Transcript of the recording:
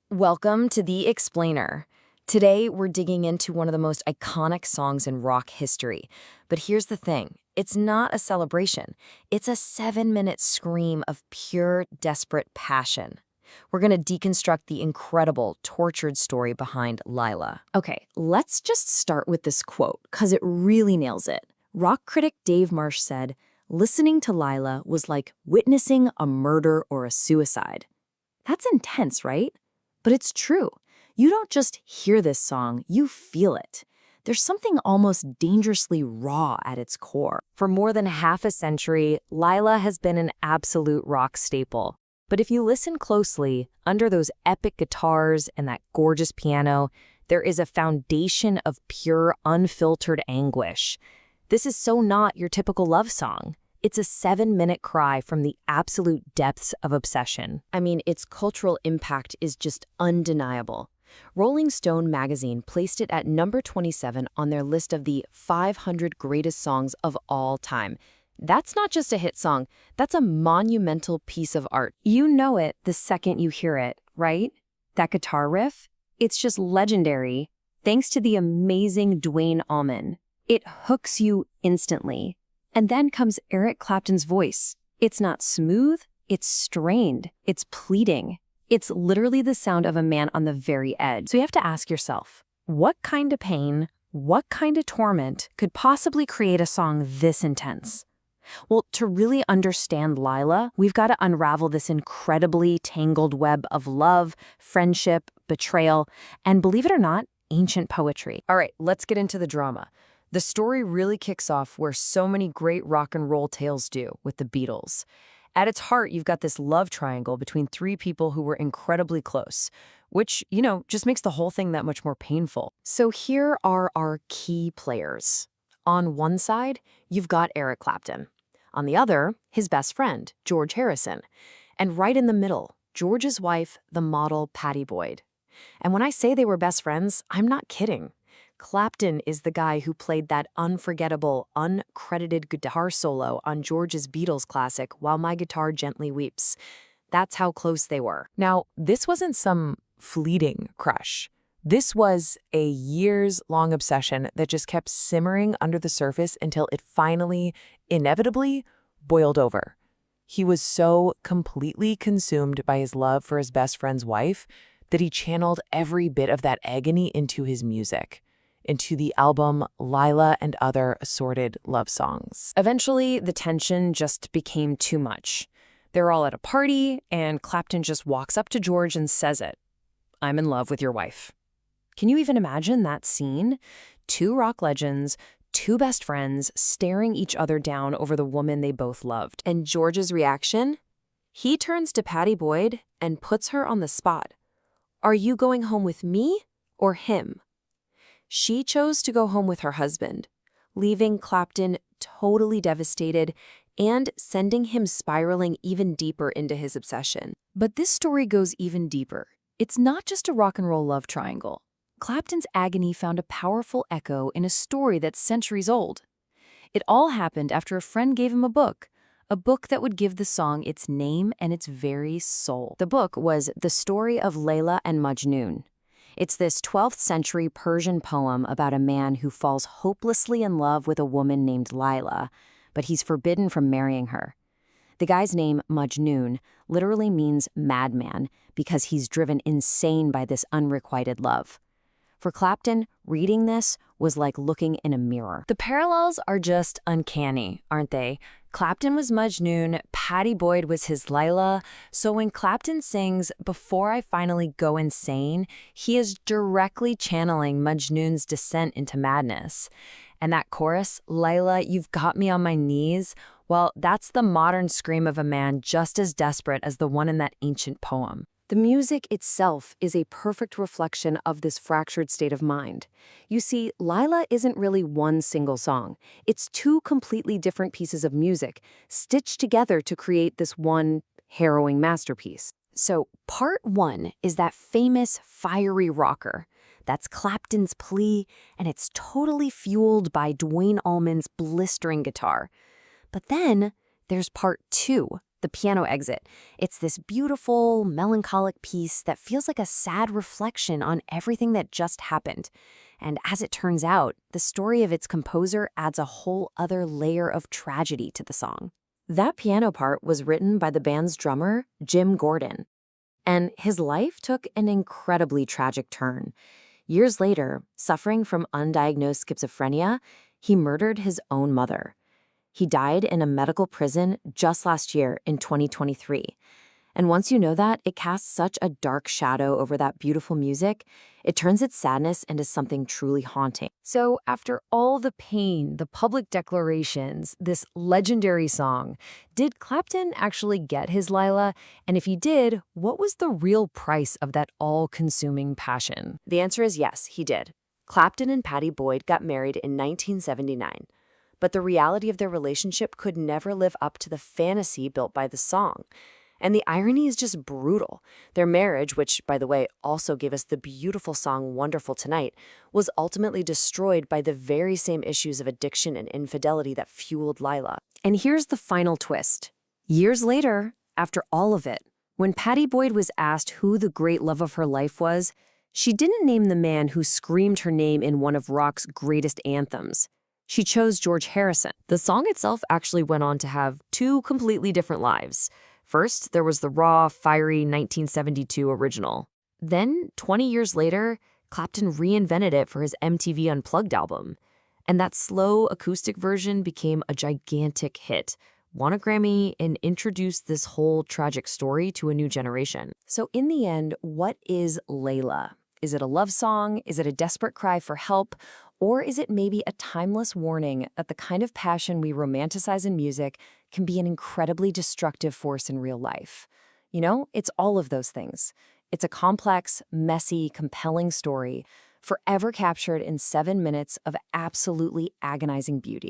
Welcome to The Explainer. Today, we're digging into one of the most iconic songs in rock history. But here's the thing, it's not a celebration. It's a 7-minute scream of pure, desperate passion. We're going to deconstruct the incredible, tortured story behind Layla. Okay, let's just start with this quote, because it really nails it. Rock critic Dave Marsh said, "Listening to Layla was like witnessing a murder or a suicide." That's intense, right? But it's true. You don't just hear this song, you feel it. There's something almost dangerously raw at its core. For more than half a century, Layla has been an absolute rock staple. But if you listen closely, under those epic guitars and that gorgeous piano, there is a foundation of pure, unfiltered anguish. This is so not your typical love song. It's a 7-minute cry from the absolute depths of obsession. I mean, its cultural impact is just undeniable. Rolling Stone magazine placed it at number 27 on their list of the 500 greatest songs of all time. That's not just a hit song, that's a monumental piece of art. You know it the second you hear it, right? That guitar riff? It's just legendary, thanks to the amazing Duane Allman. It hooks you instantly. And then comes Eric Clapton's voice. It's not smooth, it's strained, it's pleading. It's literally the sound of a man on the very edge. So you have to ask yourself, what kind of pain, what kind of torment could possibly create a song this intense? Well, to really understand Layla, we've got to unravel this incredibly tangled web of love, friendship, betrayal, and believe it or not, ancient poetry. All right, let's get into the drama. The story really kicks off where so many great rock and roll tales do, with the Beatles. At its heart, you've got this love triangle between three people who were incredibly close, which, just makes the whole thing that much more painful. So here are our key players. On one side, you've got Eric Clapton. On the other, his best friend, George Harrison. And right in the middle, George's wife, the model Pattie Boyd. And when I say they were best friends, I'm not kidding. Clapton is the guy who played that unforgettable, uncredited guitar solo on George's Beatles classic, While My Guitar Gently Weeps. That's how close they were. Now, this wasn't some fleeting crush. This was a years-long obsession that just kept simmering under the surface until it finally, inevitably, boiled over. He was so completely consumed by his love for his best friend's wife that he channeled every bit of that agony into his music, into the album Layla and Other Assorted Love Songs. Eventually, the tension just became too much. They're all at a party, and Clapton just walks up to George and says it. "I'm in love with your wife." Can you even imagine that scene? Two rock legends, two best friends, staring each other down over the woman they both loved. And George's reaction? He turns to Pattie Boyd and puts her on the spot. "Are you going home with me or him?" She chose to go home with her husband, leaving Clapton totally devastated and sending him spiraling even deeper into his obsession. But this story goes even deeper. It's not just a rock and roll love triangle. Clapton's agony found a powerful echo in a story that's centuries old. It all happened after a friend gave him a book that would give the song its name and its very soul. The book was The Story of Layla and Majnun. It's this 12th century Persian poem about a man who falls hopelessly in love with a woman named Layla, but he's forbidden from marrying her. The guy's name, Majnun, literally means madman because he's driven insane by this unrequited love. For Clapton, reading this was like looking in a mirror. The parallels are just uncanny, aren't they? Clapton was Majnun, Pattie Boyd was his Layla. So when Clapton sings, "Before I finally go insane," he is directly channeling Majnun's descent into madness. And that chorus, "Layla, you've got me on my knees," well, that's the modern scream of a man just as desperate as the one in that ancient poem. The music itself is a perfect reflection of this fractured state of mind. You see, Layla isn't really one single song. It's two completely different pieces of music, stitched together to create this one harrowing masterpiece. So, part one is that famous fiery rocker. That's Clapton's Plea, and it's totally fueled by Duane Allman's blistering guitar. But then there's part two, the the piano exit. It's this beautiful, melancholic piece that feels like a sad reflection on everything that just happened. And as it turns out, the story of its composer adds a whole other layer of tragedy to the song. That piano part was written by the band's drummer, Jim Gordon. And his life took an incredibly tragic turn. Years later, suffering from undiagnosed schizophrenia, he murdered his own mother. He died in a medical prison just last year in 2023. And once you know that, it casts such a dark shadow over that beautiful music. It turns its sadness into something truly haunting. So after all the pain, the public declarations, this legendary song, did Clapton actually get his Layla? And if he did, what was the real price of that all-consuming passion? The answer is yes, he did. Clapton and Pattie Boyd got married in 1979. But the reality of their relationship could never live up to the fantasy built by the song. And the irony is just brutal. Their marriage, which, by the way, also gave us the beautiful song Wonderful Tonight, was ultimately destroyed by the very same issues of addiction and infidelity that fueled Layla. And here's the final twist. Years later, after all of it, when Pattie Boyd was asked who the great love of her life was, she didn't name the man who screamed her name in one of rock's greatest anthems. She chose George Harrison. The song itself actually went on to have two completely different lives. First, there was the raw, fiery 1972 original. Then, 20 years later, Clapton reinvented it for his MTV Unplugged album. And that slow acoustic version became a gigantic hit, won a Grammy, and introduced this whole tragic story to a new generation. So in the end, what is Layla? Is it a love song? Is it a desperate cry for help? Or is it maybe a timeless warning that the kind of passion we romanticize in music can be an incredibly destructive force in real life? You know, it's all of those things. It's a complex, messy, compelling story, forever captured in 7 minutes of absolutely agonizing beauty.